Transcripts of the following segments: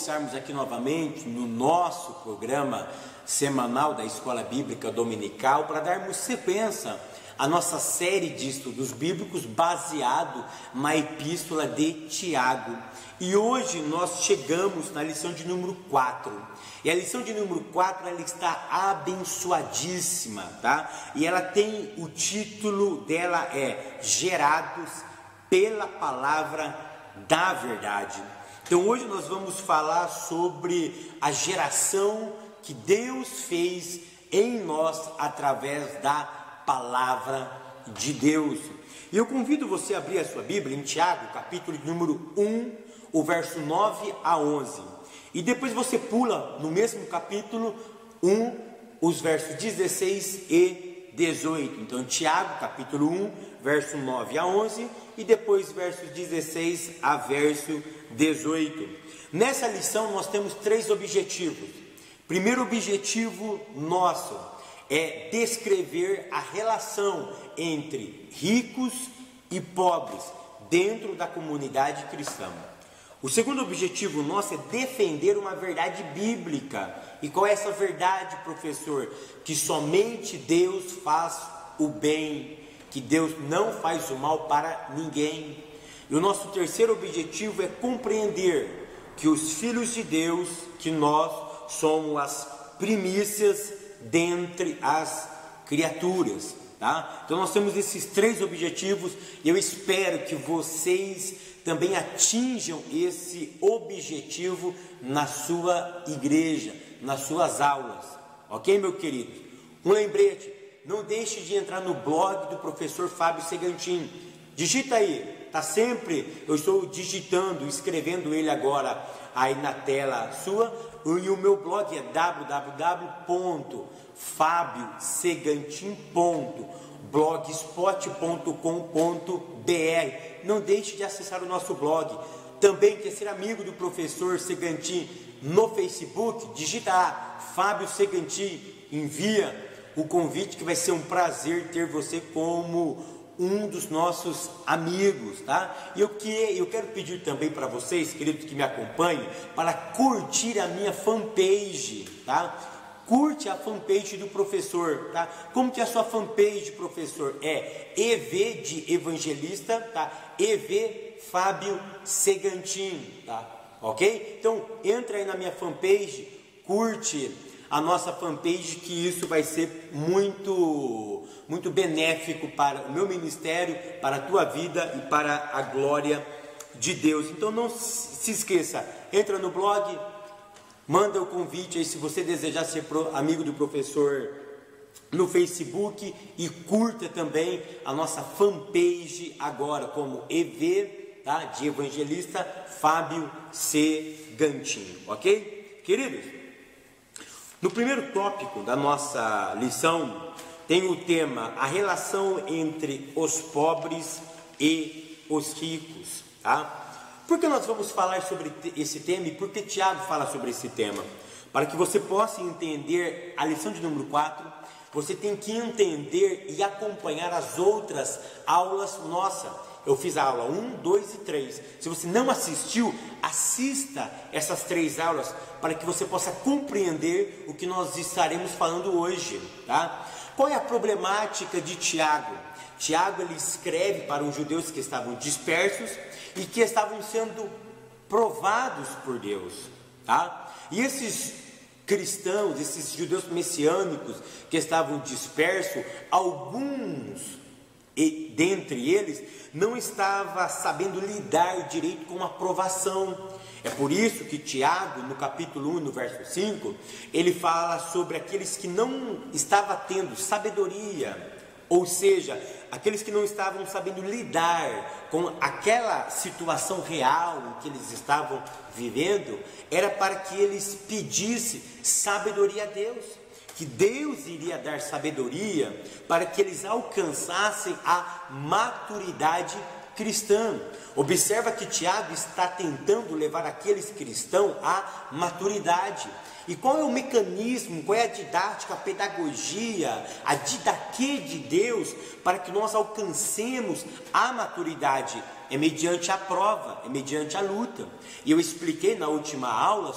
estarmos aqui novamente no nosso programa semanal da Escola Bíblica Dominical para darmos sequência à nossa série de estudos bíblicos baseado na Epístola de Tiago. E hoje nós chegamos na lição de número 4. E a lição de número 4 ela está abençoadíssima, tá? E ela tem o título dela é Gerados pela Palavra da Verdade. Então hoje nós vamos falar sobre a geração que Deus fez em nós através da Palavra de Deus. E eu convido você a abrir a sua Bíblia em Tiago, capítulo número 1, o verso 9 a 11. E depois você pula no mesmo capítulo 1, os versos 16 e 18. Então Tiago, capítulo 1, verso 9 a 11 e depois versos 16 a verso 18. Nessa lição nós temos 3 objetivos. Primeiro objetivo nosso é descrever a relação entre ricos e pobres dentro da comunidade cristã. O segundo objetivo nosso é defender uma verdade bíblica. E qual é essa verdade, professor? Que somente Deus faz o bem, que Deus não faz o mal para ninguém. E o nosso terceiro objetivo é compreender que os filhos de Deus, que nós somos as primícias dentre as criaturas, tá? Então nós temos esses 3 objetivos e eu espero que vocês também atinjam esse objetivo na sua igreja, nas suas aulas, ok, meu querido? Um lembrete, não deixe de entrar no blog do professor Fábio Segantin, digita aí, tá sempre, eu estou digitando, escrevendo ele agora aí na tela sua, e o meu blog é www.fabiosegantin.blogspot.com.br. Não deixe de acessar o nosso blog. Também quer ser amigo do professor Segantin no Facebook? Digita lá, Fábio Segantin, envia o convite que vai ser um prazer ter você como um dos nossos amigos, tá? E eu quero pedir também para vocês, queridos que me acompanhem, para curtir a minha fanpage, tá? Curte a fanpage do professor, tá? Como que é a sua fanpage, professor? É EV de Evangelista, tá? EV Fábio Segantin, tá? Ok? Então, entra aí na minha fanpage, curte a nossa fanpage, que isso vai ser muito benéfico para o meu ministério, para a tua vida e para a glória de Deus. Então não se esqueça, entra no blog, manda o convite aí se você desejar ser amigo do professor no Facebook, e curta também a nossa fanpage agora como EV, tá? De Evangelista Fábio Segantin, ok? Queridos, no primeiro tópico da nossa lição tem o tema, a relação entre os pobres e os ricos, tá? Por que nós vamos falar sobre esse tema e por que Tiago fala sobre esse tema? Para que você possa entender a lição de número 4, você tem que entender e acompanhar as outras aulas nossas. Eu fiz a aula 1, 2 e 3. Se você não assistiu, assista essas 3 aulas para que você possa compreender o que nós estaremos falando hoje, tá? Qual é a problemática de Tiago? Tiago ele escreve para os judeus que estavam dispersos e que estavam sendo provados por Deus, tá? E esses cristãos, esses judeus messiânicos que estavam dispersos, alguns e dentre eles não estava sabendo lidar direito com a provação. É por isso que Tiago, no capítulo 1, no verso 5, ele fala sobre aqueles que não estavam tendo sabedoria, ou seja, aqueles que não estavam sabendo lidar com aquela situação real que eles estavam vivendo, era para que eles pedissem sabedoria a Deus, que Deus iria dar sabedoria para que eles alcançassem a maturidade cristã. Observa que Tiago está tentando levar aqueles cristãos à maturidade. E qual é o mecanismo, qual é a didática, a pedagogia, a didaquê de Deus para que nós alcancemos a maturidade? É mediante a prova, é mediante a luta. E eu expliquei na última aula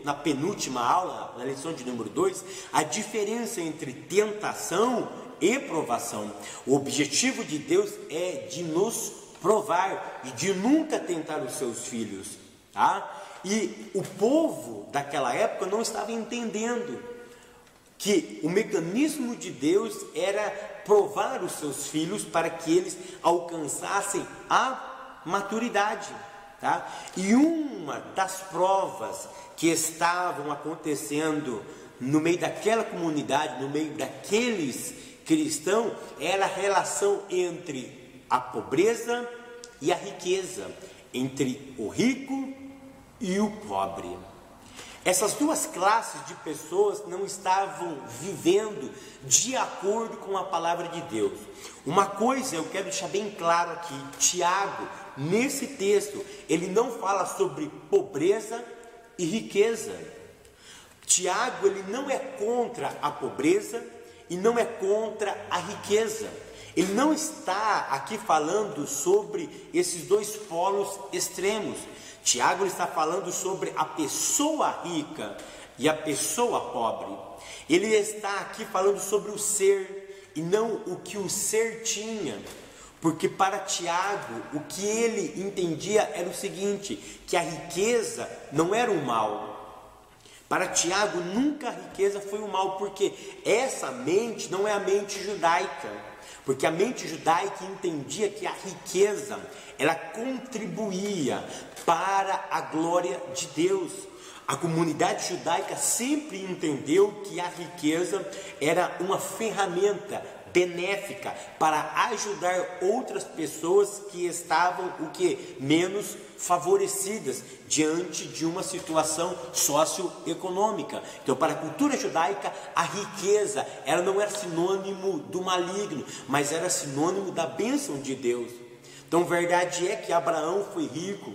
na penúltima aula, na lição de número 2, a diferença entre tentação e provação. O objetivo de Deus é de nos provar e de nunca tentar os seus filhos, tá? E o povo daquela época não estava entendendo que o mecanismo de Deus era provar os seus filhos para que eles alcançassem a maturidade, tá? E uma das provas que estavam acontecendo no meio daquela comunidade, no meio daqueles cristãos, era a relação entre a pobreza e a riqueza, entre o rico e o pobre. Essas duas classes de pessoas não estavam vivendo de acordo com a palavra de Deus. Uma coisa eu quero deixar bem claro aqui: Tiago, nesse texto, ele não fala sobre pobreza e riqueza. Tiago, ele não é contra a pobreza e não é contra a riqueza. Ele não está aqui falando sobre esses dois polos extremos. Tiago está falando sobre a pessoa rica e a pessoa pobre. Ele está aqui falando sobre o ser e não o que o ser tinha. Porque para Tiago, o que ele entendia era o seguinte: que a riqueza não era um mal. Para Tiago, nunca a riqueza foi um mal, porque essa mente não é a mente judaica. Porque a mente judaica entendia que a riqueza, ela contribuía para a glória de Deus. A comunidade judaica sempre entendeu que a riqueza era uma ferramenta benéfica para ajudar outras pessoas que estavam menos favorecidas diante de uma situação socioeconômica. Então, para a cultura judaica, a riqueza ela não era sinônimo do maligno, mas era sinônimo da bênção de Deus. Então, verdade é que Abraão foi rico.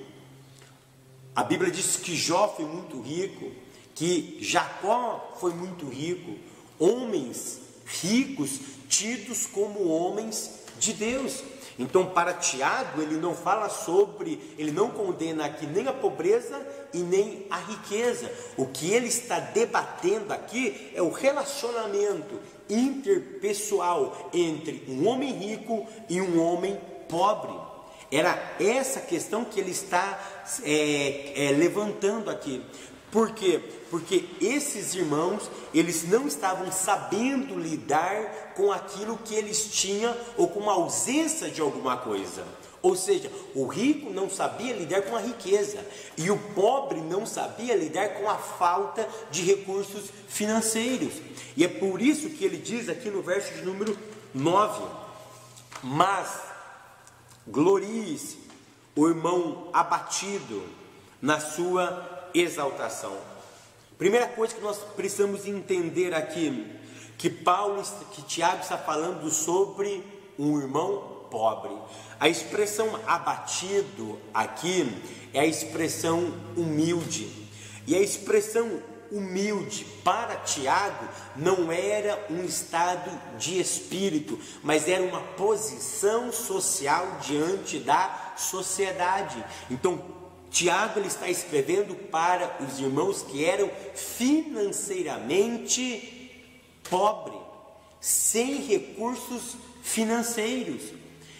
A Bíblia diz que Jó foi muito rico, que Jacó foi muito rico. Homens ricos tidos como homens de Deus. Então, para Tiago, ele não condena aqui nem a pobreza e nem a riqueza. O que ele está debatendo aqui é o relacionamento interpessoal entre um homem rico e um homem pobre. Era essa questão que ele está levantando aqui. Por quê? Porque esses irmãos, eles não estavam sabendo lidar com aquilo que eles tinham ou com a ausência de alguma coisa. Ou seja, o rico não sabia lidar com a riqueza e o pobre não sabia lidar com a falta de recursos financeiros. E é por isso que ele diz aqui no verso de número 9: mas glorie-se o irmão abatido na sua exaltação. Primeira coisa que nós precisamos entender aqui, que Tiago está falando sobre um irmão pobre. A expressão abatido aqui é a expressão humilde. E a expressão humilde para Tiago não era um estado de espírito, mas era uma posição social diante da sociedade. Então, Tiago ele está escrevendo para os irmãos que eram financeiramente pobres, sem recursos financeiros.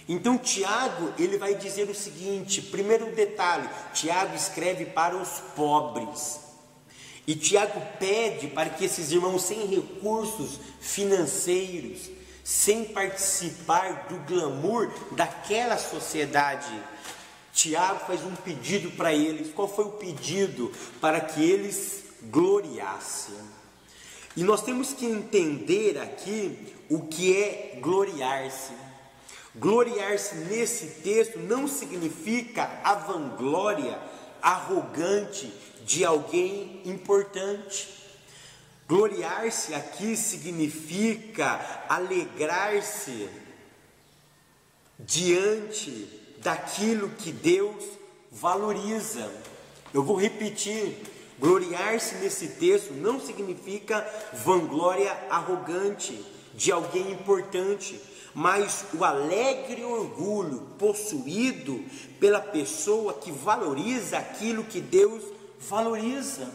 Então Tiago ele vai dizer o seguinte: primeiro detalhe, Tiago escreve para os pobres. E Tiago pede para que esses irmãos sem recursos financeiros, sem participar do glamour daquela sociedade, Tiago faz um pedido para eles. Qual foi o pedido? Para que eles gloriassem. E nós temos que entender aqui o que é gloriar-se. Gloriar-se nesse texto não significa a vanglória arrogante de alguém importante. Gloriar-se aqui significa alegrar-se diante daquilo que Deus valoriza. Eu vou repetir: gloriar-se nesse texto não significa vanglória arrogante de alguém importante, mas o alegre orgulho possuído pela pessoa que valoriza aquilo que Deus valoriza.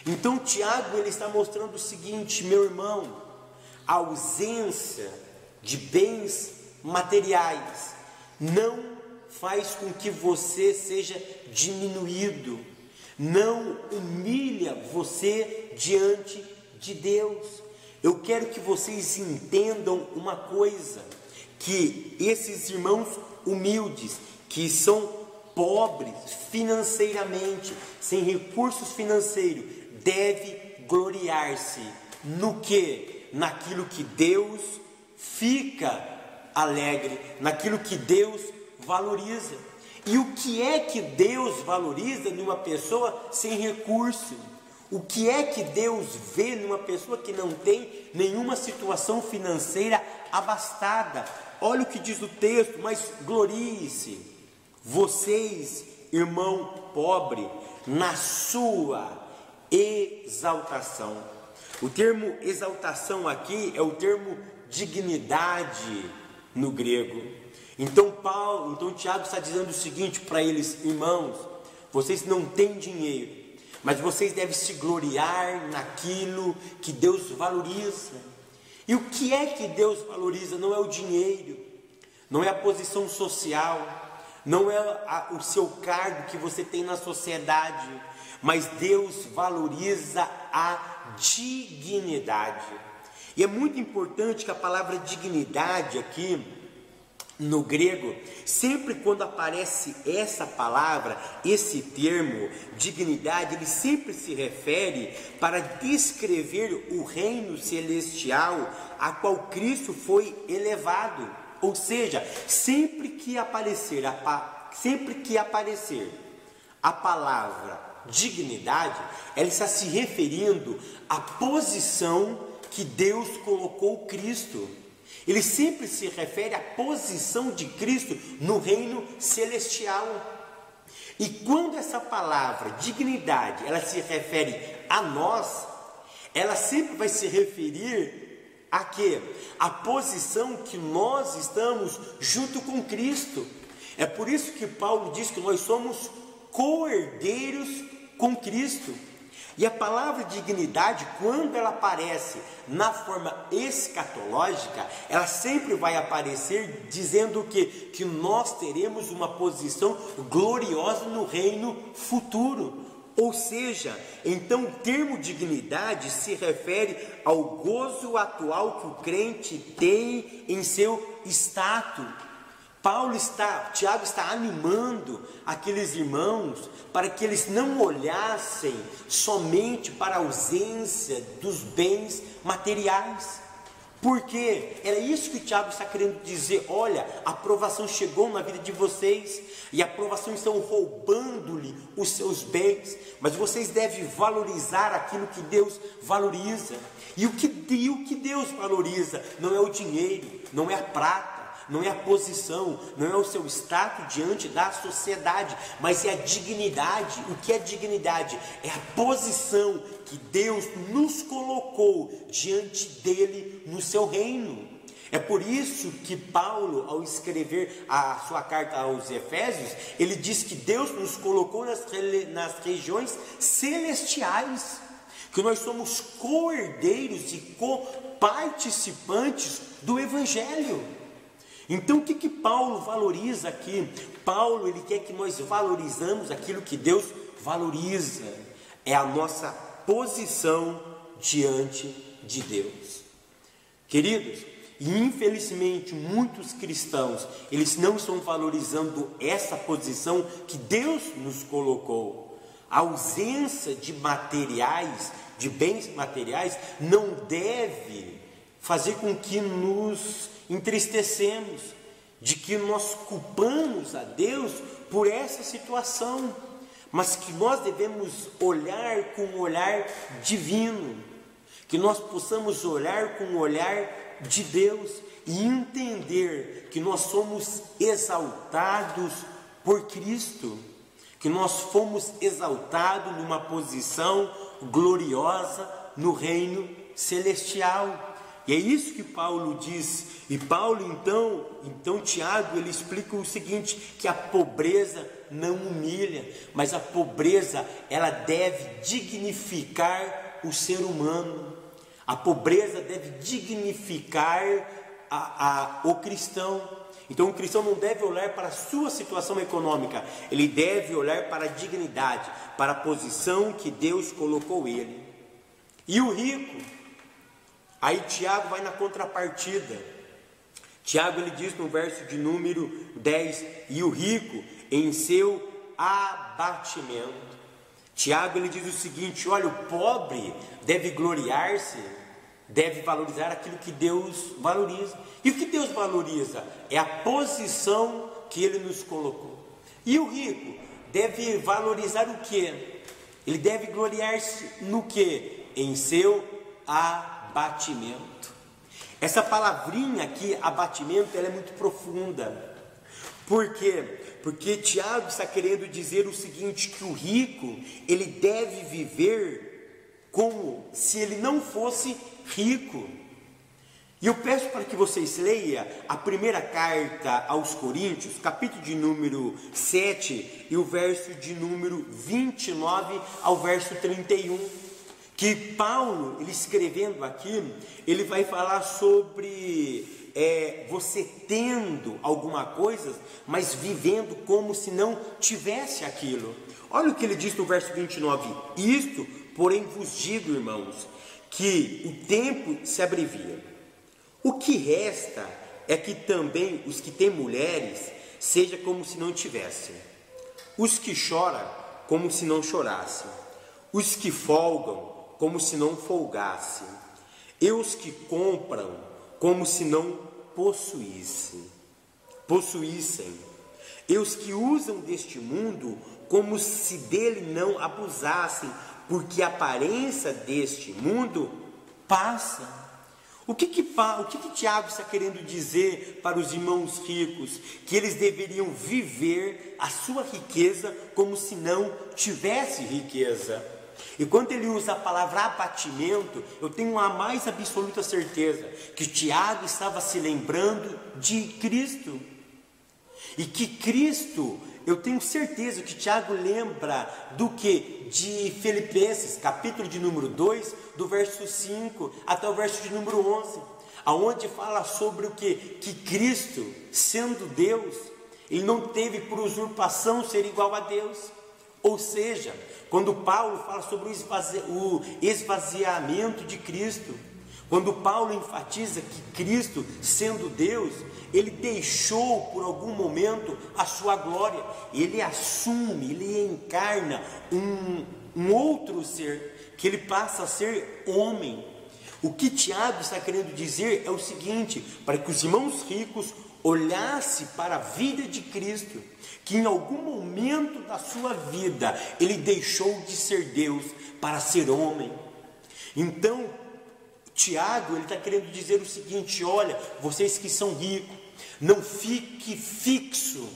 Então Tiago, ele está mostrando o seguinte: meu irmão, a ausência de bens materiais não faz com que você seja diminuído, não humilha você diante de Deus. Eu quero que vocês entendam uma coisa, que esses irmãos humildes, que são pobres financeiramente, sem recursos financeiros, devem gloriar-se no que? Naquilo que Deus fica alegre, naquilo que Deus valoriza. E o que é que Deus valoriza numa pessoa sem recurso? O que é que Deus vê numa pessoa que não tem nenhuma situação financeira abastada? Olha o que diz o texto: mas glorie-se, vocês, irmão pobre, na sua exaltação. O termo exaltação aqui é o termo dignidade no grego. Então Tiago está dizendo o seguinte para eles: irmãos, vocês não têm dinheiro, mas vocês devem se gloriar naquilo que Deus valoriza. E o que é que Deus valoriza? Não é o dinheiro, não é a posição social, não é o seu cargo que você tem na sociedade, mas Deus valoriza a dignidade. E é muito importante que a palavra dignidade aqui no grego, sempre quando aparece essa palavra, esse termo, dignidade, ele sempre se refere para descrever o reino celestial a qual Cristo foi elevado. Ou seja, sempre que aparecer a palavra dignidade, ela está se referindo à posição que Deus colocou Cristo. Ele sempre se refere à posição de Cristo no reino celestial. E quando essa palavra dignidade, ela se refere a nós, ela sempre vai se referir a quê? A posição que nós estamos junto com Cristo. É por isso que Paulo diz que nós somos co-herdeiros com Cristo. E a palavra dignidade, quando ela aparece na forma escatológica, ela sempre vai aparecer dizendo que nós teremos uma posição gloriosa no reino futuro. Ou seja, então o termo dignidade se refere ao gozo atual que o crente tem em seu status. Tiago está animando aqueles irmãos para que eles não olhassem somente para a ausência dos bens materiais. Porque era isso que Tiago está querendo dizer: olha, a provação chegou na vida de vocês, e a provação estão roubando-lhe os seus bens, mas vocês devem valorizar aquilo que Deus valoriza. E o que Deus valoriza não é o dinheiro, não é a prata, não é a posição, não é o seu status diante da sociedade, mas é a dignidade. O que é dignidade? É a posição que Deus nos colocou diante dele no seu reino. É por isso que Paulo, ao escrever a sua carta aos Efésios, ele diz que Deus nos colocou nas regiões celestiais, que nós somos co-herdeiros e co-participantes do Evangelho. Então o que Paulo valoriza aqui? Paulo, ele quer que nós valorizamos aquilo que Deus valoriza. É a nossa posição diante de Deus. Queridos, e infelizmente muitos cristãos, eles não estão valorizando essa posição que Deus nos colocou. A ausência de materiais, de bens materiais, não deve fazer com que nos entristecemos, de que nós culpamos a Deus por essa situação, mas que nós devemos olhar com um olhar divino, que nós possamos olhar com um olhar de Deus. e entender que nós somos exaltados por Cristo, que nós fomos exaltados numa posição gloriosa no reino celestial. E é isso que Paulo diz. E Paulo então Tiago, ele explica o seguinte, que a pobreza não humilha, mas a pobreza, ela deve dignificar o ser humano. A pobreza deve dignificar o cristão. Então o cristão não deve olhar para a sua situação econômica, ele deve olhar para a dignidade, para a posição que Deus colocou ele. E o rico? Aí Tiago vai na contrapartida. Tiago, ele diz no verso de número 10, e o rico em seu abatimento. Tiago, ele diz o seguinte, olha, o pobre deve gloriar-se, deve valorizar aquilo que Deus valoriza. E o que Deus valoriza? É a posição que Ele nos colocou. E o rico deve valorizar o quê? Ele deve gloriar-se no quê? Em seu abatimento. Essa palavrinha aqui, abatimento, ela é muito profunda. Por quê? Porque Tiago está querendo dizer o seguinte, que o rico, ele deve viver como se ele não fosse rico. E eu peço para que vocês leiam a primeira carta aos Coríntios, capítulo de número 7 e o verso de número 29 ao verso 31. Que Paulo, ele escrevendo aqui, ele vai falar sobre você tendo alguma coisa, mas vivendo como se não tivesse aquilo. Olha o que ele diz no verso 29. Isto, porém, vos digo, irmãos, que o tempo se abrevia. O que resta é que também os que têm mulheres, seja como se não tivessem. Os que choram, como se não chorassem. Os que folgam, como se não folgassem. E os que compram, como se não possuíssem. E os que usam deste mundo, como se dele não abusassem, porque a aparência deste mundo passa. O que Tiago está querendo dizer para os irmãos ricos? Que eles deveriam viver a sua riqueza como se não tivesse riqueza. E quando ele usa a palavra abatimento, eu tenho a mais absoluta certeza que Tiago estava se lembrando de Cristo. E que Cristo, eu tenho certeza que Tiago lembra do que? De Filipenses, capítulo de número 2, do verso 5 até o verso de número 11, aonde fala sobre o que? Que Cristo, sendo Deus, ele não teve por usurpação ser igual a Deus. Ou seja, quando Paulo fala sobre o esvaziamento de Cristo, quando Paulo enfatiza que Cristo, sendo Deus, ele deixou por algum momento a sua glória, ele assume, ele encarna um outro ser, que ele passa a ser homem. O que Tiago está querendo dizer é o seguinte, para que os irmãos ricos olhassem para a vida de Cristo, que em algum momento da sua vida, ele deixou de ser Deus para ser homem. Então, Tiago, ele está querendo dizer o seguinte, olha, vocês que são ricos, não fique fixo,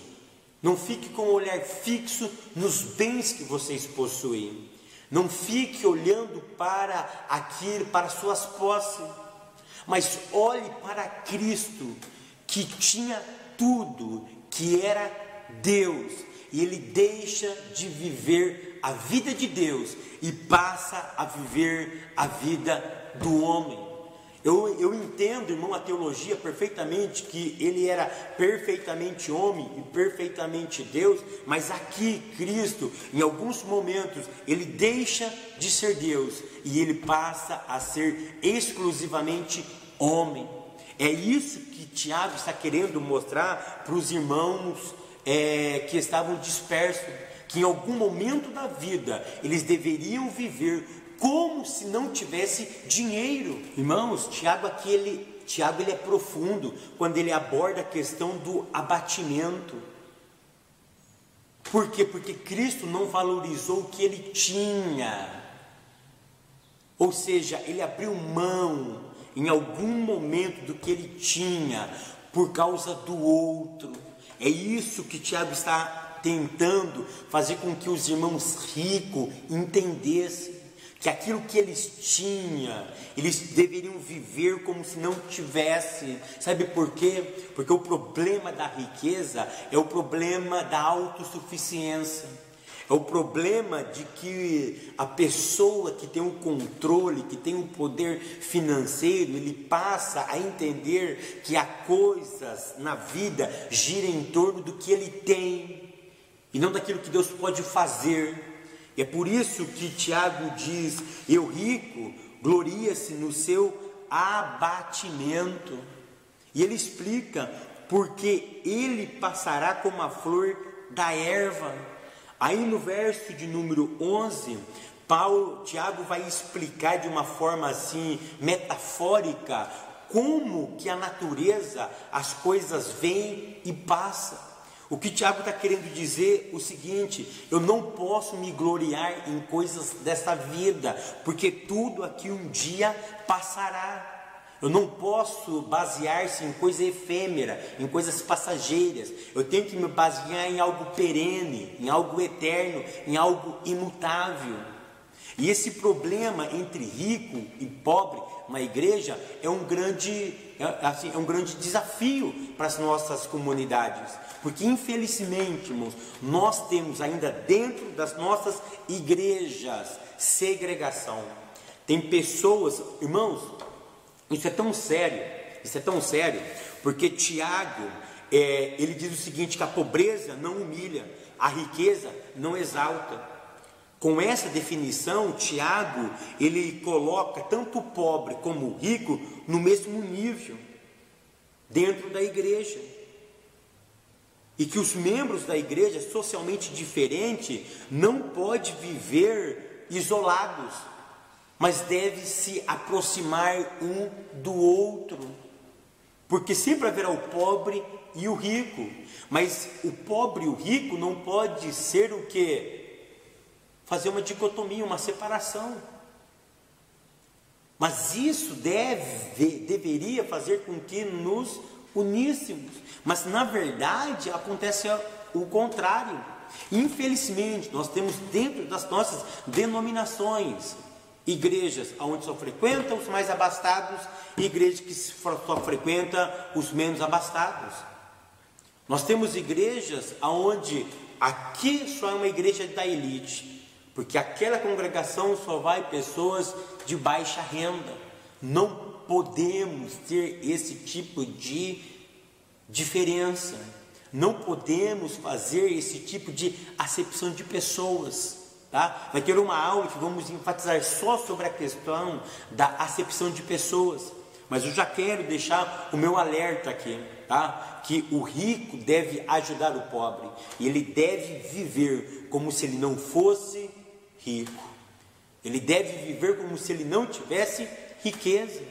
não fique com o olhar fixo nos bens que vocês possuem, não fique olhando para aquilo, para suas posses, mas olhe para Cristo, que tinha tudo, que era Deus, e ele deixa de viver a vida de Deus e passa a viver a vida do homem. Eu entendo, irmão, a teologia perfeitamente, que ele era perfeitamente homem e perfeitamente Deus, mas aqui Cristo, em alguns momentos, ele deixa de ser Deus e ele passa a ser exclusivamente homem. É isso que Tiago está querendo mostrar para os irmãos que estavam dispersos, que em algum momento da vida eles deveriam viver como se não tivesse dinheiro. Irmãos, Tiago ele é profundo quando ele aborda a questão do abatimento. Por quê? Porque Cristo não valorizou o que ele tinha, ou seja, ele abriu mão, em algum momento do que ele tinha por causa do outro. É isso que Tiago está tentando fazer com que os irmãos ricos entendessem, que aquilo que eles tinham, eles deveriam viver como se não tivesse. Sabe por quê? Porque o problema da riqueza é o problema da autossuficiência. É o problema de que a pessoa que tem o controle, que tem o poder financeiro, ele passa a entender que há coisas na vida giram em torno do que ele tem e não daquilo que Deus pode fazer. E é por isso que Tiago diz: e o rico gloria-se no seu abatimento. E ele explica: porque ele passará como a flor da erva. Aí no verso de número 11, Tiago vai explicar de uma forma assim metafórica como que a natureza, as coisas vêm e passam. O que Tiago está querendo dizer é o seguinte: eu não posso me gloriar em coisas dessa vida, porque tudo aqui um dia passará. Eu não posso basear-se em coisa efêmera, em coisas passageiras. Eu tenho que me basear em algo perene, em algo eterno, em algo imutável. E esse problema entre rico e pobre na igreja é um grande desafio para as nossas comunidades. Porque infelizmente, irmãos, nós temos ainda dentro das nossas igrejas segregação. Tem pessoas, irmãos, isso é tão sério, porque Tiago, ele diz o seguinte, que a pobreza não humilha, a riqueza não exalta. Com essa definição, Tiago, ele coloca tanto o pobre como o rico no mesmo nível, dentro da igreja. E que os membros da igreja socialmente diferentes não podem viver isolados, mas deve se aproximar um do outro, porque sempre haverá o pobre e o rico, mas o pobre e o rico não pode ser o quê? Fazer uma dicotomia, uma separação. Mas isso deveria fazer com que nos uníssemos, mas na verdade acontece o contrário. Infelizmente nós temos dentro das nossas denominações igrejas onde só frequentam os mais abastados e igrejas que só frequentam os menos abastados. Nós temos igrejas onde aqui só é uma igreja da elite, porque aquela congregação só vai pessoas de baixa renda. Não podemos ter esse tipo de diferença, não podemos fazer esse tipo de acepção de pessoas. Tá? Vai ter uma aula que vamos enfatizar só sobre a questão da acepção de pessoas, mas eu já quero deixar o meu alerta aqui, tá? Que o rico deve ajudar o pobre, e ele deve viver como se ele não fosse rico, ele deve viver como se ele não tivesse riqueza,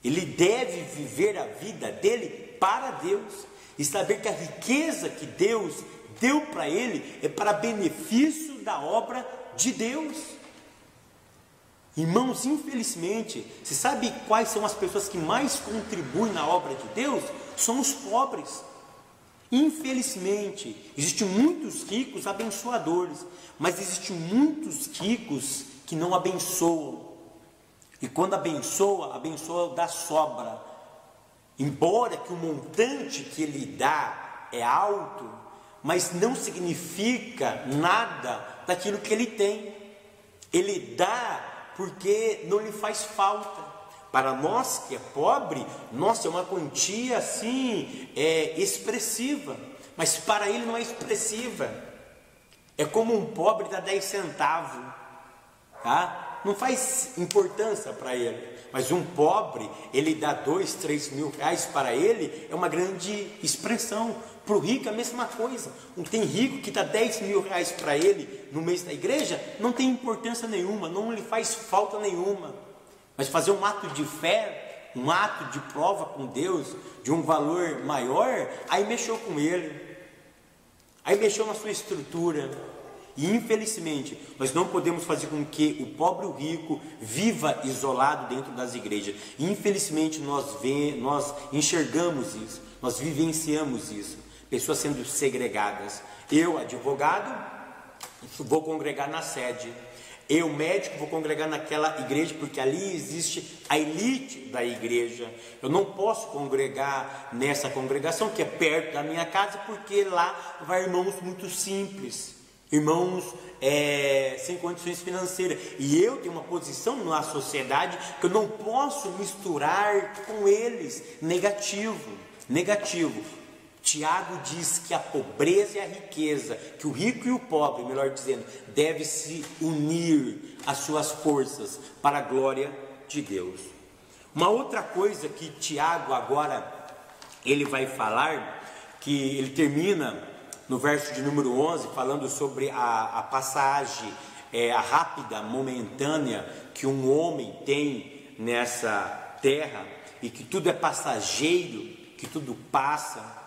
ele deve viver a vida dele para Deus, e saber que a riqueza que Deus deu para ele é para benefício da obra de Deus. Irmãos, infelizmente, você sabe quais são as pessoas que mais contribuem na obra de Deus? São os pobres. Infelizmente, existem muitos ricos abençoadores, mas existem muitos ricos que não abençoam. E quando abençoa da sobra. Embora que o montante que ele dá é alto, mas não significa nada daquilo que ele tem. Ele dá porque não lhe faz falta. Para nós que é pobre, nossa, é uma quantia assim, expressiva, mas para ele não é expressiva. É como um pobre dá 10 centavos, tá? Não faz importância para ele. Mas um pobre, ele dá 2, 3 mil reais para ele, é uma grande expressão. Para o rico é a mesma coisa. Tem rico que dá 10 mil reais para ele no mês da igreja, não tem importância nenhuma, não lhe faz falta nenhuma. Mas fazer um ato de fé, um ato de prova com Deus, de um valor maior, aí mexeu com ele, aí mexeu na sua estrutura. E infelizmente, nós não podemos fazer com que o pobre e o rico viva isolado dentro das igrejas. Infelizmente, nós enxergamos isso, nós vivenciamos isso. Pessoas sendo segregadas. Eu, advogado, vou congregar na sede. Eu, médico, vou congregar naquela igreja, porque ali existe a elite da igreja. Eu não posso congregar nessa congregação que é perto da minha casa, porque lá vai irmãos muito simples, irmãos sem condições financeiras. E eu tenho uma posição na sociedade que eu não posso misturar com eles. Negativo. Tiago diz que a pobreza e a riqueza, que o rico e o pobre, melhor dizendo, deve se unir às suas forças para a glória de Deus. Uma outra coisa que Tiago agora ele vai falar, que ele termina no verso de número 11, falando sobre a passagem a rápida, momentânea, que um homem tem nessa terra, e que tudo é passageiro, que tudo passa.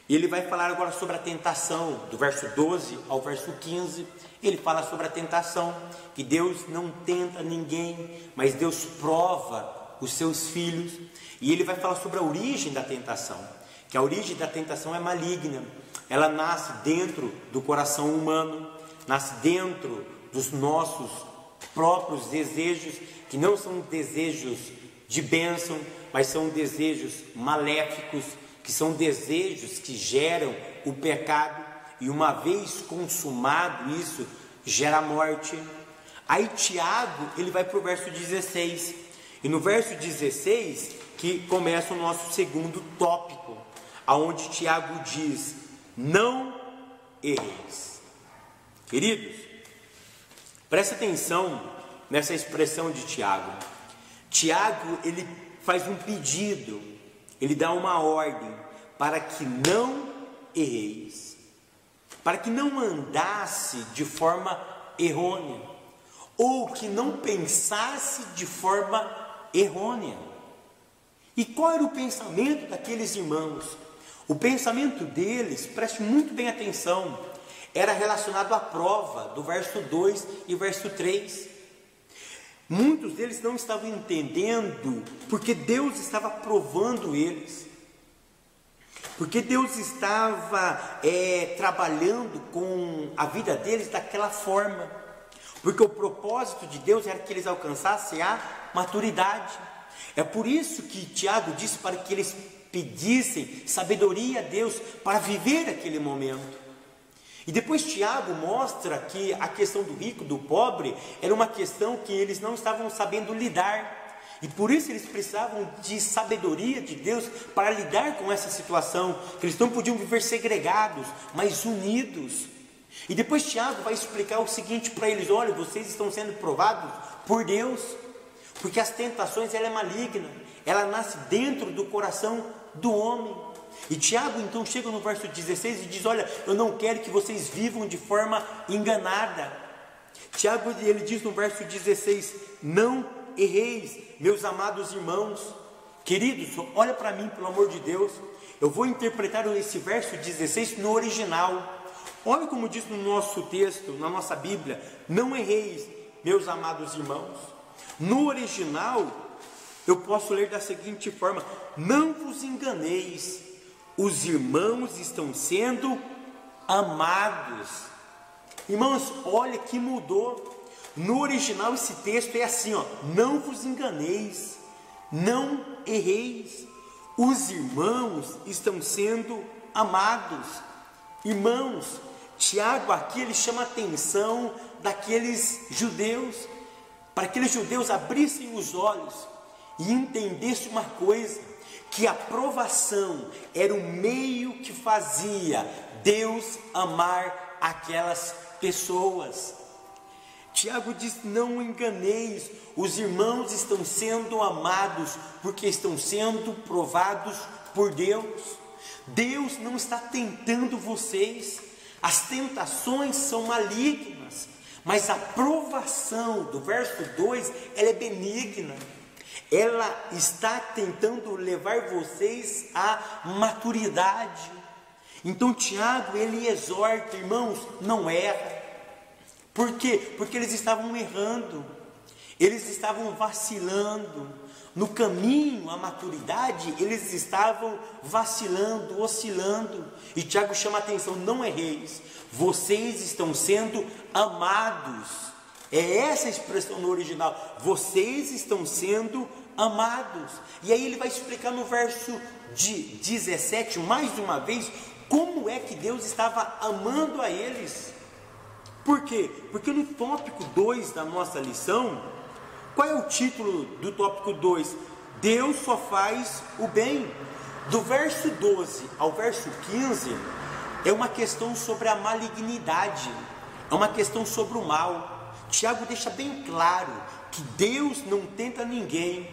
E ele vai falar agora sobre a tentação, do verso 12 ao verso 15, ele fala sobre a tentação, que Deus não tenta ninguém, mas Deus prova os seus filhos. E ele vai falar sobre a origem da tentação, que a origem da tentação é maligna, ela nasce dentro do coração humano, nasce dentro dos nossos próprios desejos, que não são desejos de bênção, mas são desejos maléficos, que são desejos que geram o pecado, e uma vez consumado isso, gera morte. Aí Tiago, ele vai para o verso 16, e no verso 16, que começa o nosso segundo tópico, aonde Tiago diz, não erreis. Queridos, presta atenção nessa expressão de Tiago. Tiago, ele faz um pedido, ele dá uma ordem, para que não erreis, para que não andasse de forma errônea, ou que não pensasse de forma errônea. E qual era o pensamento daqueles irmãos? O pensamento deles, preste muito bem atenção, era relacionado à prova, do verso 2 e verso 3. Muitos deles não estavam entendendo, porque Deus estava provando eles, porque Deus estava trabalhando com a vida deles daquela forma, porque o propósito de Deus era que eles alcançassem a maturidade. É por isso que Tiago disse para que eles pedissem sabedoria a Deus para viver aquele momento. E depois Tiago mostra que a questão do rico, do pobre, era uma questão que eles não estavam sabendo lidar. E por isso eles precisavam de sabedoria de Deus para lidar com essa situação, que eles não podiam viver segregados, mas unidos. E depois Tiago vai explicar o seguinte para eles: olha, vocês estão sendo provados por Deus, porque as tentações, ela é maligna, ela nasce dentro do coração do homem. E Tiago então chega no verso 16 e diz: olha, eu não quero que vocês vivam de forma enganada. Tiago, ele diz no verso 16: não erreis, meus amados irmãos. Queridos, olha para mim, pelo amor de Deus. Eu vou interpretar esse verso 16 no original. Olha como diz no nosso texto, na nossa Bíblia: não erreis, meus amados irmãos. No original, eu posso ler da seguinte forma: não vos enganeis, os irmãos estão sendo amados. Irmãos, olha que mudou. No original esse texto é assim, ó: não vos enganeis, não erreis, os irmãos estão sendo amados. Irmãos, Tiago aqui ele chama a atenção daqueles judeus, para que aqueles judeus abrissem os olhos e entendessem uma coisa, que a provação era o meio que fazia Deus amar aquelas pessoas. Tiago diz: não enganeis, os irmãos estão sendo amados, porque estão sendo provados por Deus. Deus não está tentando vocês, as tentações são malignas, mas a provação do verso 2, ela é benigna. Ela está tentando levar vocês à maturidade. Então Tiago, ele exorta: irmãos, não erra, Por quê? Porque eles estavam errando, eles estavam vacilando. No caminho à maturidade, eles estavam vacilando, oscilando. E Tiago chama a atenção: não erreis, vocês estão sendo amados. É essa a expressão no original: vocês estão sendo amados. E aí ele vai explicar no verso de 17, mais uma vez, como é que Deus estava amando a eles. Por quê? Porque no tópico 2 da nossa lição, qual é o título do tópico 2? Deus só faz o bem. Do verso 12 ao verso 15, é uma questão sobre a malignidade, é uma questão sobre o mal. Tiago deixa bem claro que Deus não tenta ninguém,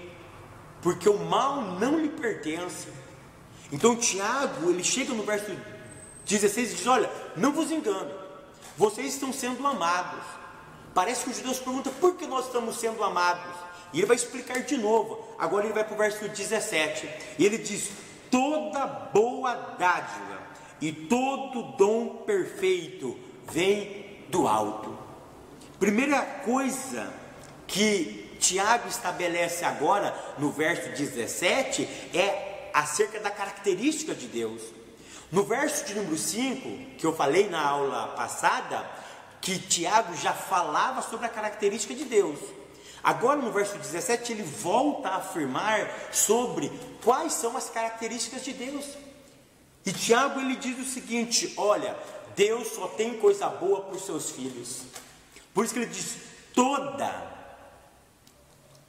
porque o mal não lhe pertence. Então Tiago, ele chega no verso 16 e diz: olha, não vos engane, vocês estão sendo amados. Parece que os judeus perguntam: por que nós estamos sendo amados? E ele vai explicar de novo. Agora ele vai para o verso 17, e ele diz: toda boa dádiva e todo dom perfeito vem do alto. Primeira coisa que Tiago estabelece agora no verso 17 é acerca da característica de Deus. No verso de número 5, que eu falei na aula passada, que Tiago já falava sobre a característica de Deus. Agora no verso 17 ele volta a afirmar sobre quais são as características de Deus. E Tiago ele diz o seguinte: olha, Deus só tem coisa boa para os seus filhos. Por isso que ele diz: toda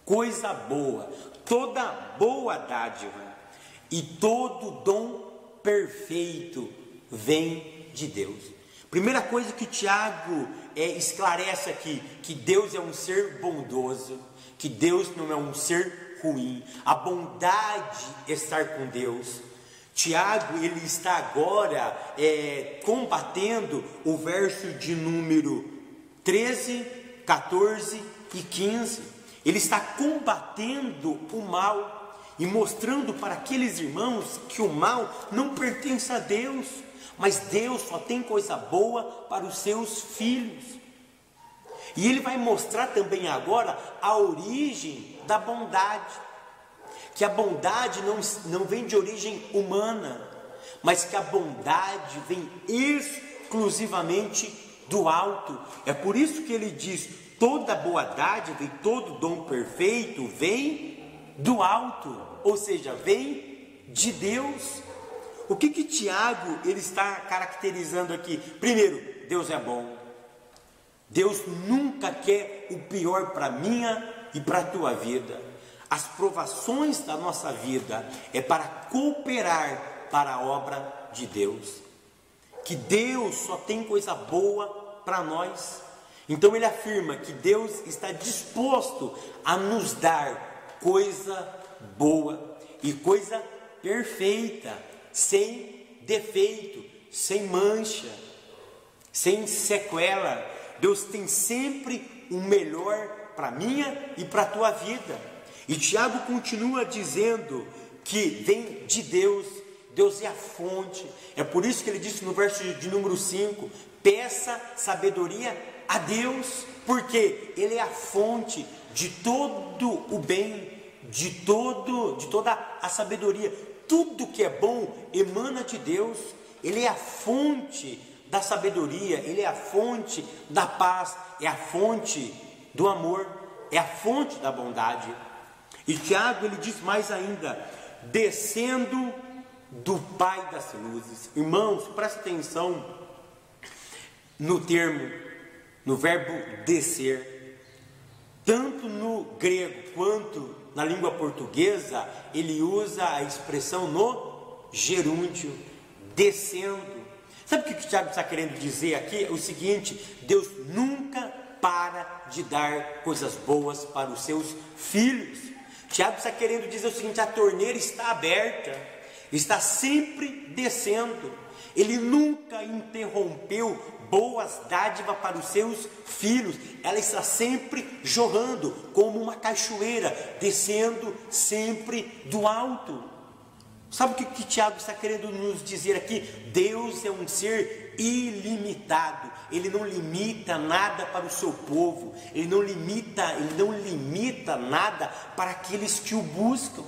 coisa boa, toda boa dádiva e todo dom perfeito vem de Deus. Primeira coisa que Tiago esclarece aqui, que Deus é um ser bondoso, que Deus não é um ser ruim. A bondade é estar com Deus. Tiago ele está agora combatendo o verso de número 13, 14 e 15. Ele está combatendo o mal e mostrando para aqueles irmãos que o mal não pertence a Deus, mas Deus só tem coisa boa para os seus filhos. E ele vai mostrar também agora a origem da bondade, que a bondade não vem de origem humana, mas que a bondade vem exclusivamente do alto. É por isso que ele diz: toda boa dádiva e todo dom perfeito vem do alto, ou seja, vem de Deus. O que Tiago ele está caracterizando aqui? Primeiro, Deus é bom. Deus nunca quer o pior para a minha e para a tua vida. As provações da nossa vida é para cooperar para a obra de Deus. Que Deus só tem coisa boa para nós. Então ele afirma que Deus está disposto a nos dar coisa boa e coisa perfeita, sem defeito, sem mancha, sem sequela. Deus tem sempre o melhor para a minha e para a tua vida. E Tiago continua dizendo que vem de Deus, Deus é a fonte. É por isso que ele disse no verso de número 5: peça sabedoria a Deus, porque Ele é a fonte de todo o bem, de toda a sabedoria. Tudo que é bom emana de Deus. Ele é a fonte da sabedoria, Ele é a fonte da paz, é a fonte do amor, é a fonte da bondade. E Tiago ele diz mais ainda: descendo do Pai das luzes. Irmãos, presta atenção no verbo descer. Tanto no grego quanto na língua portuguesa, ele usa a expressão no gerúndio, descendo. Sabe o que o Tiago está querendo dizer aqui? É o seguinte: Deus nunca para de dar coisas boas para os seus filhos. Tiago está querendo dizer o seguinte: a torneira está aberta, está sempre descendo. Ele nunca interrompeu boas dádivas para os seus filhos. Ela está sempre jorrando como uma cachoeira, descendo sempre do alto. Sabe o que Tiago está querendo nos dizer aqui? Deus é um ser ilimitado. Ele não limita nada para o seu povo, ele não limita nada para aqueles que o buscam.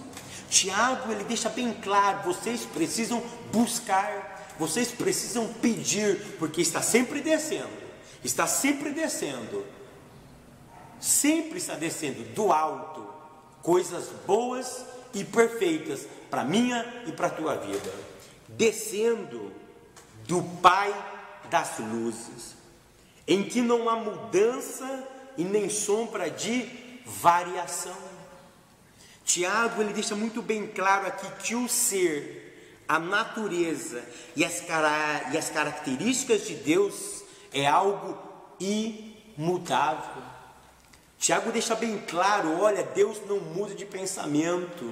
Tiago, ele deixa bem claro: vocês precisam buscar, vocês precisam pedir, porque está sempre descendo, sempre está descendo do alto coisas boas e perfeitas para minha e para a tua vida, descendo do Pai das luzes, em que não há mudança e nem sombra de variação. Tiago, ele deixa muito bem claro aqui que o ser, a natureza e as características de Deus é algo imutável. Tiago deixa bem claro: olha, Deus não muda de pensamento.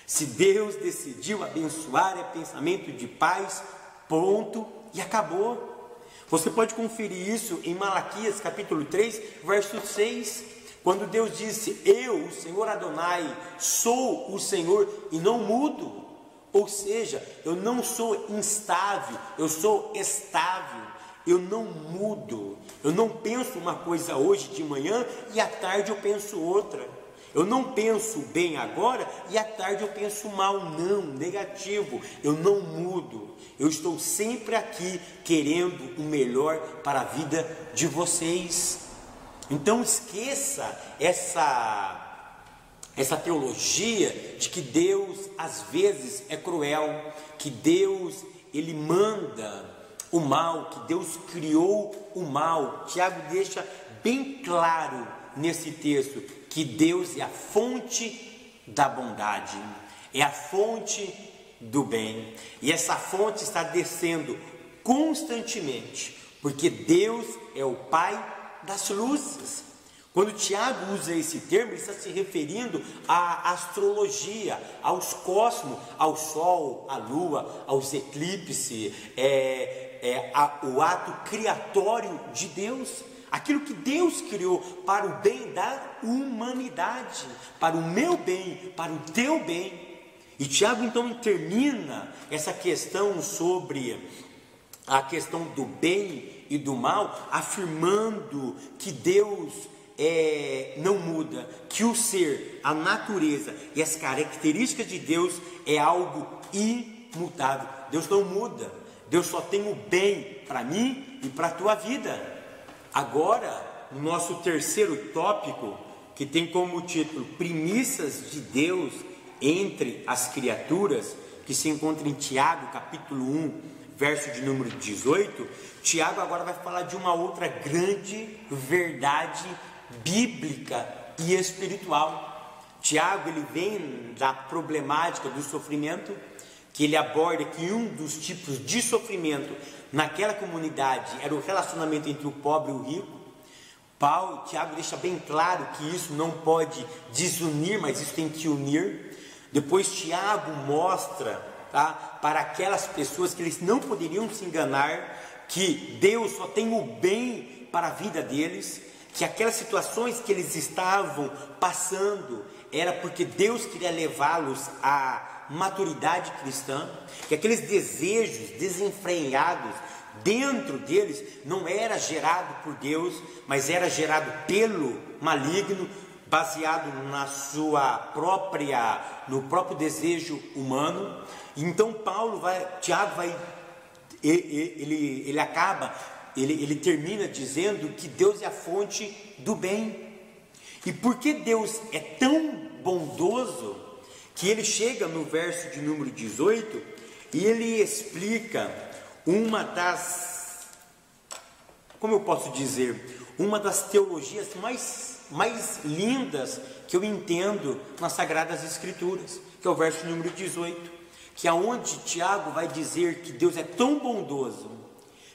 Se Deus decidiu abençoar, é pensamento de paz, pronto, e acabou. Você pode conferir isso em Malaquias capítulo 3, verso 6, quando Deus disse: eu, o Senhor Adonai, sou o Senhor e não mudo. Ou seja, eu não sou instável, eu sou estável, eu não mudo. Eu não penso uma coisa hoje de manhã e à tarde eu penso outra. Eu não penso bem agora e à tarde eu penso mal, não, negativo. Eu não mudo. Eu estou sempre aqui querendo o melhor para a vida de vocês. Então esqueça essa teologia de que Deus às vezes é cruel, que Deus ele manda o mal, que Deus criou o mal. Tiago deixa bem claro nesse texto que Deus é a fonte da bondade, é a fonte do bem, e essa fonte está descendo constantemente, porque Deus é o Pai das luzes. Quando Tiago usa esse termo, ele está se referindo à astrologia, aos cosmos, ao Sol, à Lua, aos eclipses, o ato criatório de Deus, aquilo que Deus criou para o bem da humanidade, para o meu bem, para o teu bem. E Tiago então termina essa questão sobre a questão do bem e do mal, afirmando que Deus não muda, que o ser, a natureza e as características de Deus é algo imutável. Deus não muda, Deus só tem o bem para mim e para a tua vida. Agora, no nosso terceiro tópico, que tem como título Primícias de Deus entre as criaturas, que se encontra em Tiago capítulo 1, verso de número 18, Tiago agora vai falar de uma outra grande verdade bíblica e espiritual. Tiago, ele vem da problemática do sofrimento, que ele aborda que um dos tipos de sofrimento naquela comunidade era o relacionamento entre o pobre e o rico. Tiago deixa bem claro que isso não pode desunir, mas isso tem que unir. Depois Tiago mostra, para aquelas pessoas que eles não poderiam se enganar, que Deus só tem o bem para a vida deles, que aquelas situações que eles estavam passando era porque Deus queria levá-los à maturidade cristã, que aqueles desejos desenfreados dentro deles não era gerado por Deus, mas era gerado pelo maligno, baseado no próprio desejo humano. Então Tiago ele termina dizendo que Deus é a fonte do bem. E porque Deus é tão bondoso, que ele chega no verso de número 18 e ele explica uma das teologias mais lindas que eu entendo nas Sagradas Escrituras, que é o verso número 18, que é onde Tiago vai dizer que Deus é tão bondoso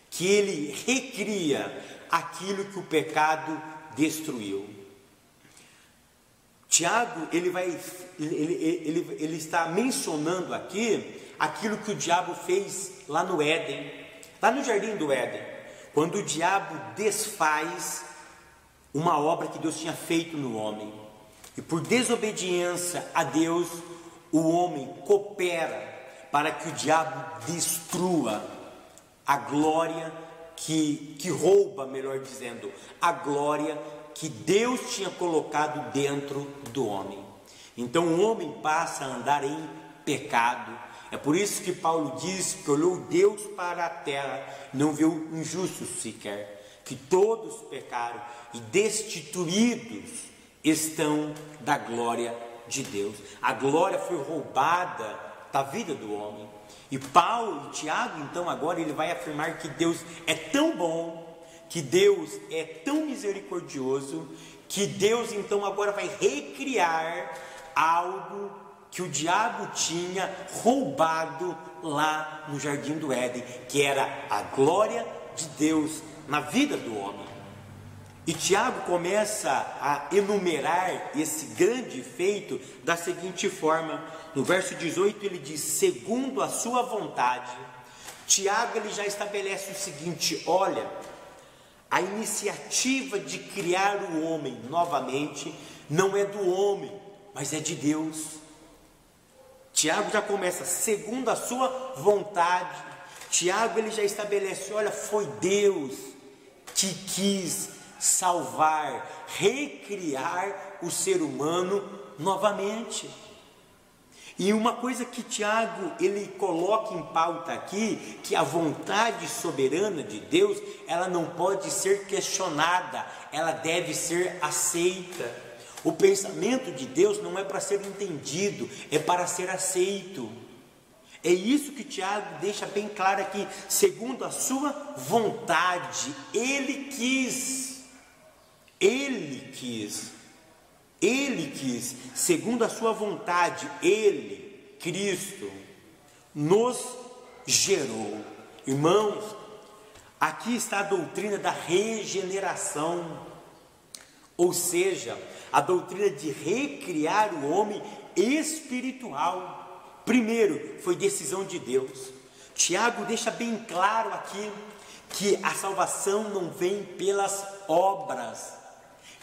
que ele recria aquilo que o pecado destruiu. Tiago, ele está mencionando aqui aquilo que o diabo fez lá no Éden, lá no jardim do Éden, quando o diabo desfaz uma obra que Deus tinha feito no homem, e por desobediência a Deus, o homem coopera para que o diabo destrua a glória que rouba, melhor dizendo, a glória que Deus tinha colocado dentro do homem. Então o homem passa a andar em pecado. É por isso que Paulo diz que olhou Deus para a terra, não viu injusto sequer, que todos pecaram e destituídos estão da glória de Deus. A glória foi roubada da vida do homem. E Paulo e Tiago, então, agora ele vai afirmar que Deus é tão bom, que Deus é tão misericordioso, que Deus então agora vai recriar algo que o diabo tinha roubado lá no jardim do Éden, que era a glória de Deus na vida do homem. E Tiago começa a enumerar esse grande feito da seguinte forma. No verso 18 ele diz: segundo a sua vontade. Tiago ele já estabelece o seguinte: olha, a iniciativa de criar o homem novamente não é do homem, mas é de Deus. Tiago já começa, segundo a sua vontade. Tiago ele já estabelece, olha, foi Deus que quis salvar, recriar o ser humano novamente. E uma coisa que Tiago ele coloca em pauta aqui, que a vontade soberana de Deus, ela não pode ser questionada, ela deve ser aceita. O pensamento de Deus não é para ser entendido, é para ser aceito. É isso que Tiago deixa bem claro aqui, segundo a sua vontade. Ele quis, segundo a sua vontade, Ele, Cristo, nos gerou. Irmãos, aqui está a doutrina da regeneração, ou seja, a doutrina de recriar o homem espiritual. Primeiro, foi decisão de Deus. Tiago deixa bem claro aqui que a salvação não vem pelas obras.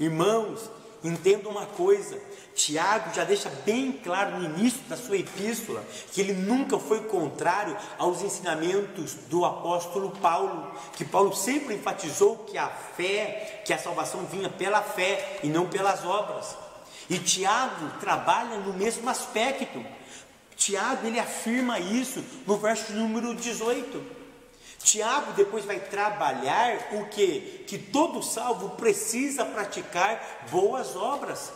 Irmãos, entenda uma coisa, Tiago já deixa bem claro no início da sua epístola que ele nunca foi contrário aos ensinamentos do apóstolo Paulo, que Paulo sempre enfatizou que a fé, que a salvação vinha pela fé e não pelas obras. E Tiago trabalha no mesmo aspecto. Tiago ele afirma isso no verso número 18. Tiago depois vai trabalhar o quê? Que todo salvo precisa praticar boas obras.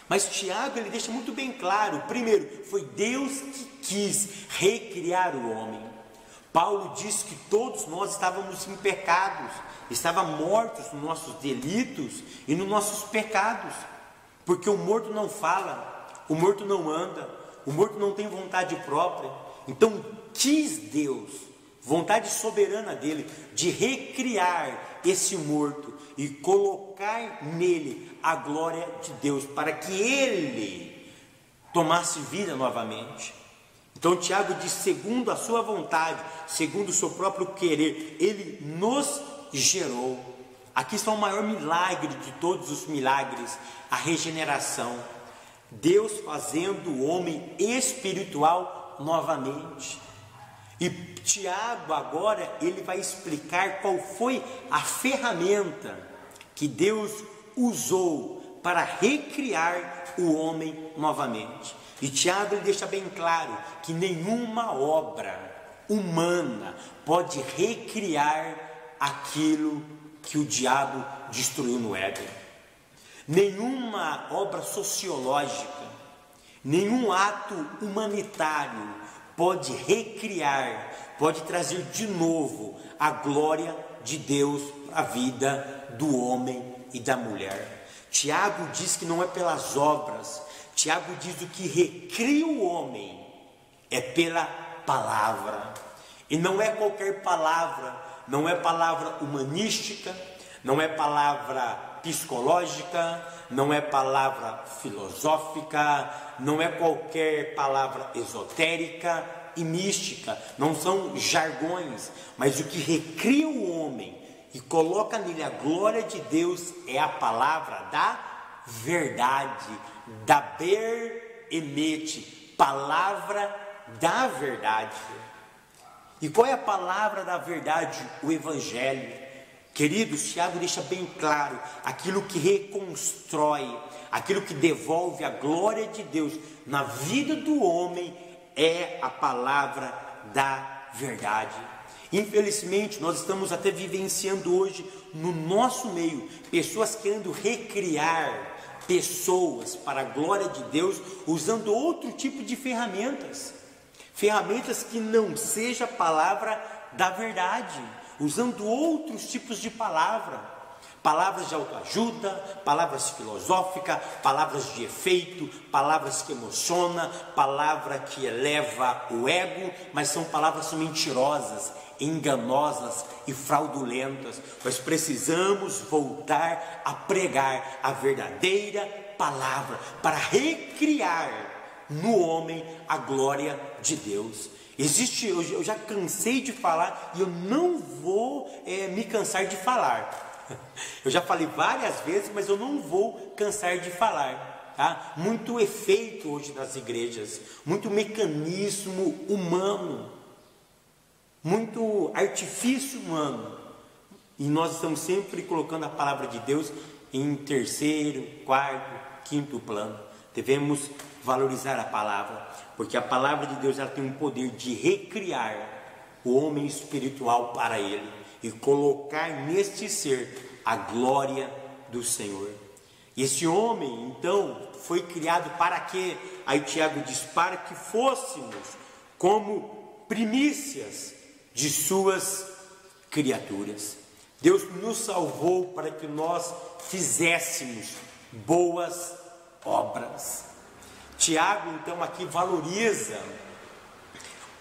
Mas Tiago ele deixa muito bem claro, primeiro, foi Deus que quis recriar o homem. Paulo diz que todos nós estávamos em pecados, estávamos mortos nos nossos delitos e nos nossos pecados, porque o morto não fala, o morto não anda, o morto não tem vontade própria. Então quis Deus, vontade soberana dele, de recriar esse morto e colocar nele a glória de Deus, para que ele tomasse vida novamente. Então Tiago diz, segundo a sua vontade, segundo o seu próprio querer, ele nos gerou. Aqui está o maior milagre de todos os milagres, a regeneração. Deus fazendo o homem espiritual novamente. E Tiago agora ele vai explicar qual foi a ferramenta que Deus usou para recriar o homem novamente. E Tiago ele deixa bem claro que nenhuma obra humana pode recriar aquilo que o diabo destruiu no Éden. Nenhuma obra sociológica, nenhum ato humanitário pode recriar, pode trazer de novo a glória de Deus para a vida do homem e da mulher. Tiago diz que não é pelas obras. Tiago diz que o que recria o homem é pela palavra. E não é qualquer palavra, não é palavra humanística, não é palavra psicológica, não é palavra filosófica, não é qualquer palavra esotérica e mística, não são jargões, mas o que recria o homem e coloca nele a glória de Deus é a palavra da verdade, da ber emet, palavra da verdade. E qual é a palavra da verdade? O Evangelho. Queridos, Tiago deixa bem claro, aquilo que reconstrói, aquilo que devolve a glória de Deus na vida do homem é a palavra da verdade. Infelizmente, nós estamos até vivenciando hoje no nosso meio pessoas querendo recriar pessoas para a glória de Deus usando outro tipo de ferramentas que não seja a palavra da verdade, usando outros tipos de palavras de autoajuda, palavras filosóficas, palavras de efeito, palavras que emocionam, palavra que eleva o ego, mas são palavras mentirosas, enganosas e fraudulentas. Nós precisamos voltar a pregar a verdadeira palavra para recriar no homem a glória de Deus. Eu já cansei de falar e eu não vou me cansar de falar. Eu já falei várias vezes, mas eu não vou cansar de falar, tá? Muito efeito hoje nas igrejas, muito mecanismo humano, muito artifício humano, e nós estamos sempre colocando a palavra de Deus em terceiro, quarto, quinto plano. Devemos valorizar a palavra, porque a palavra de Deus ela tem um poder de recriar o homem espiritual para Ele e colocar neste ser a glória do Senhor. E esse homem então foi criado para quê? Aí Tiago diz: para que fôssemos como primícias de suas criaturas. Deus nos salvou para que nós fizéssemos boas obras. Tiago então aqui valoriza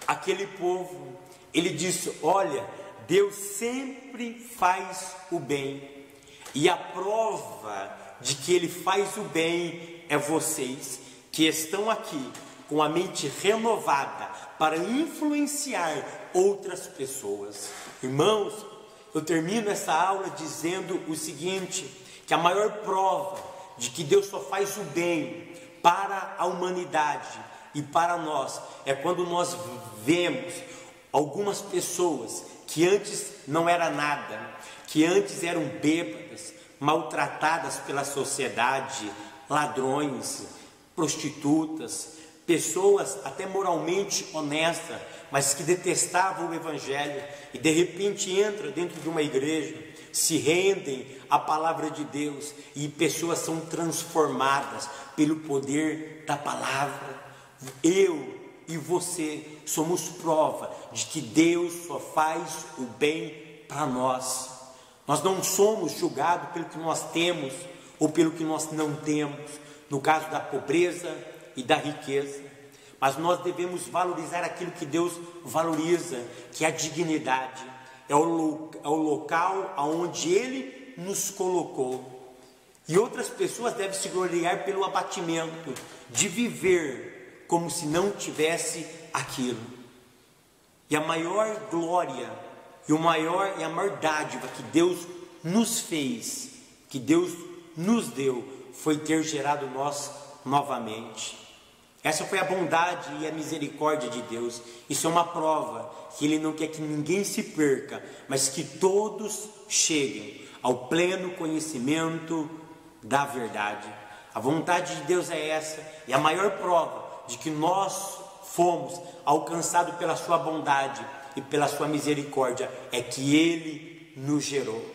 aquele povo. Ele diz: olha, Deus sempre faz o bem, e a prova de que Ele faz o bem é vocês que estão aqui com a mente renovada para influenciar outras pessoas. Irmãos, eu termino essa aula dizendo o seguinte, que a maior prova de que Deus só faz o bem para a humanidade e para nós é quando nós vemos algumas pessoas que antes não era nada, que antes eram bêbadas, maltratadas pela sociedade, ladrões, prostitutas, pessoas até moralmente honestas, mas que detestavam o Evangelho e de repente entram dentro de uma igreja, se rendem à palavra de Deus e pessoas são transformadas pelo poder da palavra. Eu e você somos prova de que Deus só faz o bem para nós. Nós não somos julgados pelo que nós temos ou pelo que nós não temos, no caso da pobreza e da riqueza, mas nós devemos valorizar aquilo que Deus valoriza, que é a dignidade, é o local aonde Ele nos colocou. E outras pessoas devem se gloriar pelo abatimento, de viver como se não tivesse aquilo. E a maior glória e a maior dádiva que Deus nos fez, que Deus nos deu, foi ter gerado nós novamente. Essa foi a bondade e a misericórdia de Deus. Isso é uma prova que Ele não quer que ninguém se perca, mas que todos cheguem ao pleno conhecimento da verdade. A vontade de Deus é essa, e a maior prova de que nós fomos alcançados pela sua bondade e pela sua misericórdia é que Ele nos gerou.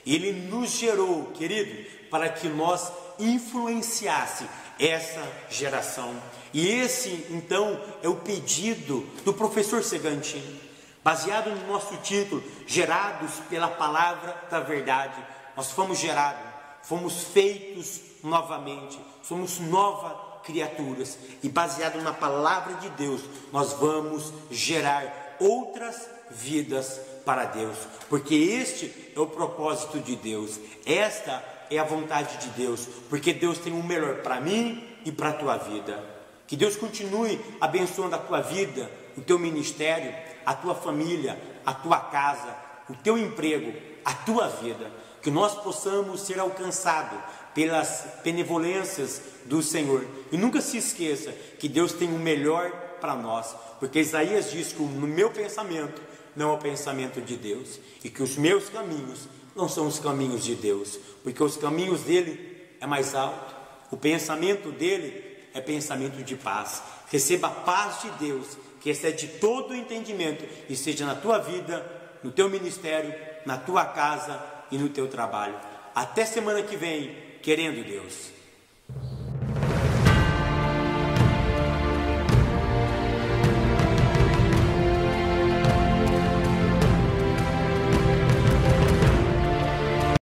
Ele nos gerou, querido, para que nós influenciasse essa geração. E esse então é o pedido do professor Segantini, baseado no nosso título, Gerados pela Palavra da Verdade. Nós fomos gerados, fomos feitos novamente, somos novas criaturas, e baseado na palavra de Deus, nós vamos gerar outras vidas para Deus, porque este é o propósito de Deus, esta é a vontade de Deus, porque Deus tem o melhor para mim e para a tua vida. Que Deus continue abençoando a tua vida, o teu ministério, a tua família, a tua casa, o teu emprego, a tua vida, que nós possamos ser alcançados pelas benevolências do Senhor. E nunca se esqueça que Deus tem o melhor para nós, porque Isaías diz que no meu pensamento não é o pensamento de Deus, e que os meus caminhos não são os caminhos de Deus, porque os caminhos dele é mais alto, o pensamento dele é pensamento de paz. Receba a paz de Deus, que excede todo o entendimento, e seja na tua vida, no teu ministério, na tua casa e no teu trabalho. Até semana que vem, querendo Deus.